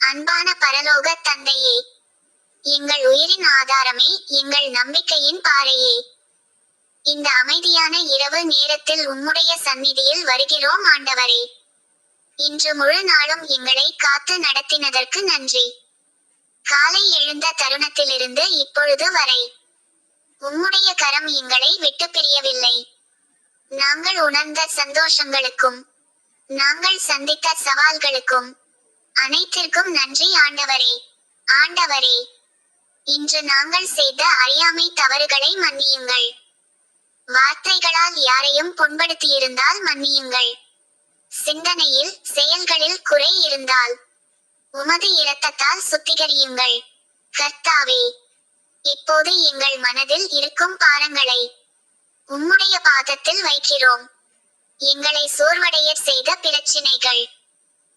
அன்பான பரலோக தந்தையே, எங்கள் உயிரின் ஆதாரமே, எங்கள் நம்பிக்கையின் பாறையே, இந்த அமைதியான இரவு நேரத்தில் உம்முடைய சந்நிதியில் வருகிறோம் ஆண்டவரே. இன்று முழு நாளும் எங்களை காத்து நடத்தினதற்கு நன்றி. காலை எழுந்த தருணத்திலிருந்து இப்பொழுது வரை உம்முடைய கரம் எங்களை விட்டு பிரியவில்லை. நாங்கள் உணர்ந்த சந்தோஷங்களுக்கும் நாங்கள் சந்தித்த சவால்களுக்கும் அனைத்திற்கும் நன்றி ஆண்டவரே. ஆண்டவரே, இன்று நாங்கள் செய்த அறியாமை தவறுகளை மன்னியுங்கள். வார்த்தைகளால் யாரையும் புண்படுத்தியிருந்தால் மன்னியுங்கள். சிந்தனையில் செயல்களில் குறை இருந்தால் உமது இரத்தத்தால் சுத்திகரியுங்கள். கர்த்தாவே, இப்போது எங்கள் மனதில் இருக்கும் பாரங்களை உம்முடைய பாதத்தில் வைக்கிறோம். எங்களை சோர்வடைய செய்த பிரச்சினைகள்,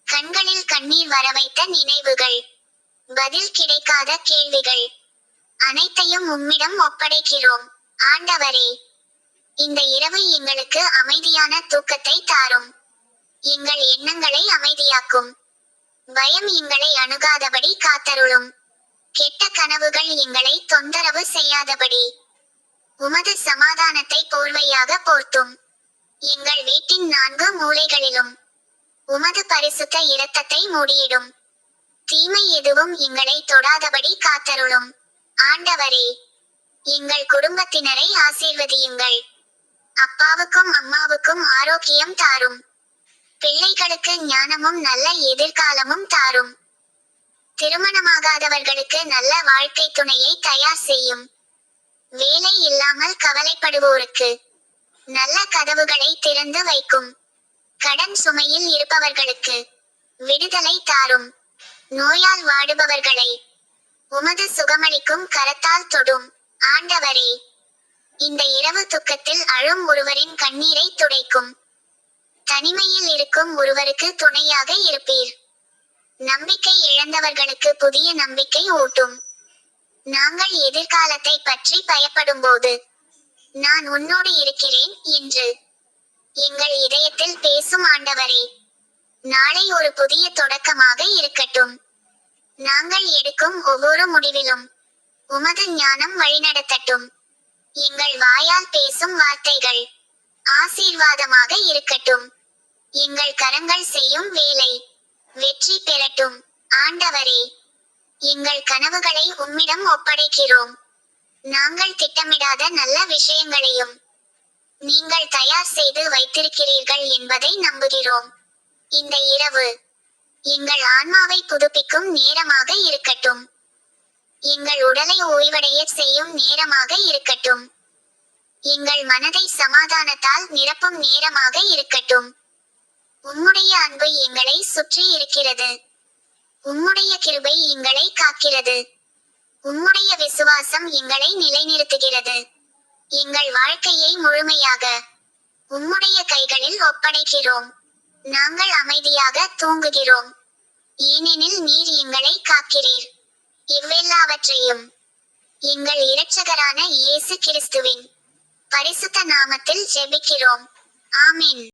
கண்களில் கண்ணீர் வரவைத்த நினைவுகள், பதில் கிடைக்காத கேள்விகள் அனைத்தையும் உம்மிடம் ஒப்படைக்கிறோம். ஆண்டவரே, இந்த இரவு எங்களுக்கு அமைதியான தூக்கத்தை தாரும். எங்கள் எண்ணங்களை அமைதியாக்கும். பயம் எங்களை அணுகாதபடி காத்தருளும். கெட்ட கனவுகள் எங்களை தொந்தரவு செய்யாதபடி உமது சமாதானத்தை போர்வையாக போர்த்தும். எங்கள் வீட்டின் 4 மூலைகளிலும் உமது பரிசுத்த இரத்தத்தை மூடியிடும். தீமை எதுவும் எங்களை தொடாதபடி காத்தருளும். ஆண்டவரே, எங்கள் குடும்பத்தினரை ஆசீர்வதியுங்கள். அப்பாவுக்கும் அம்மாவுக்கும் ஆரோக்கியம் தாரும். பிள்ளைகளுக்கு ஞானமும் நல்ல எதிர்காலமும் தாரும். திருமணமாகாதவர்களுக்கு நல்ல வாழ்க்கை துணையை தயார் செய்யும். வேலை இல்லாமல் கவலைப்படுவோருக்கு நல்ல கதவுகளை திறந்து வைக்கும். கடன் சுமையில் இருப்பவர்களுக்கு விடுதலை தாரும். நோயால் வாடுபவர்களை உமது சுகமளிக்கும் கரத்தால் தொடும். ஆண்டவரே, இந்த இரவு துக்கத்தில் அழும் ஒருவரின் கண்ணீரை துடைக்கும். தனிமையில் இருக்கும் ஒருவருக்கு துணையாக இருப்பீர். நம்பிக்கை இழந்தவர்களுக்கு புதிய நம்பிக்கை ஊட்டும். நாங்கள் எதிர்காலத்தை பற்றி பயப்படும்போது நான் உன்னோடு இருக்கிறேன் என்று எங்கள் இதயத்தில் பேசும் ஆண்டவரே. நாளை ஒரு புதிய தொடக்கமாக இருக்கட்டும். நாங்கள் எடுக்கும் ஒவ்வொரு முடிவிலும் உமது ஞானம் வழிநடத்தட்டும். எங்கள் வாயால் பேசும் வார்த்தைகள் ஆசீர்வாதமாக இருக்கட்டும். எங்கள் கரங்கள் செய்யும் வேலை வெற்றி பெறட்டும். ஆண்டவரே, எங்கள் கனவுகளை உம்மிடம் ஒப்படைக்கிறோம். நாங்கள் திட்டமிடாத நல்ல விஷயங்களையும் நீங்கள் தயார் செய்து வைத்திருக்கிறீர்கள் என்பதை நம்புகிறோம். இந்த இரவு எங்கள் ஆன்மாவை புதுப்பிக்கும் நேரமாக இருக்கட்டும். எங்கள் உடலை ஓய்வடைய செய்யும் நேரமாக இருக்கட்டும். எங்கள் மனதை சமாதானத்தால் நிரப்பும் நேரமாக இருக்கட்டும். உம்முடைய அன்பு எங்களை சுற்றி இருக்கிறது. உம்முடைய கிருபை எங்களை காக்கிறது. உம்முடைய விசுவாசம் எங்களை நிலைநிறுத்துகிறது. எங்கள் வாழ்க்கையை முழுமையாக உம்முடைய கைகளில் ஒப்படைக்கிறோம். நாங்கள் அமைதியாக தூங்குகிறோம், ஏனெனில் நீர் எங்களை காக்கிறீர். இவ்வெல்லாவற்றையும் எங்கள் இரட்சகரான இயேசு கிறிஸ்துவின் பரிசுத்த நாமத்தில் ஜெபிக்கிறோம். ஆமென்.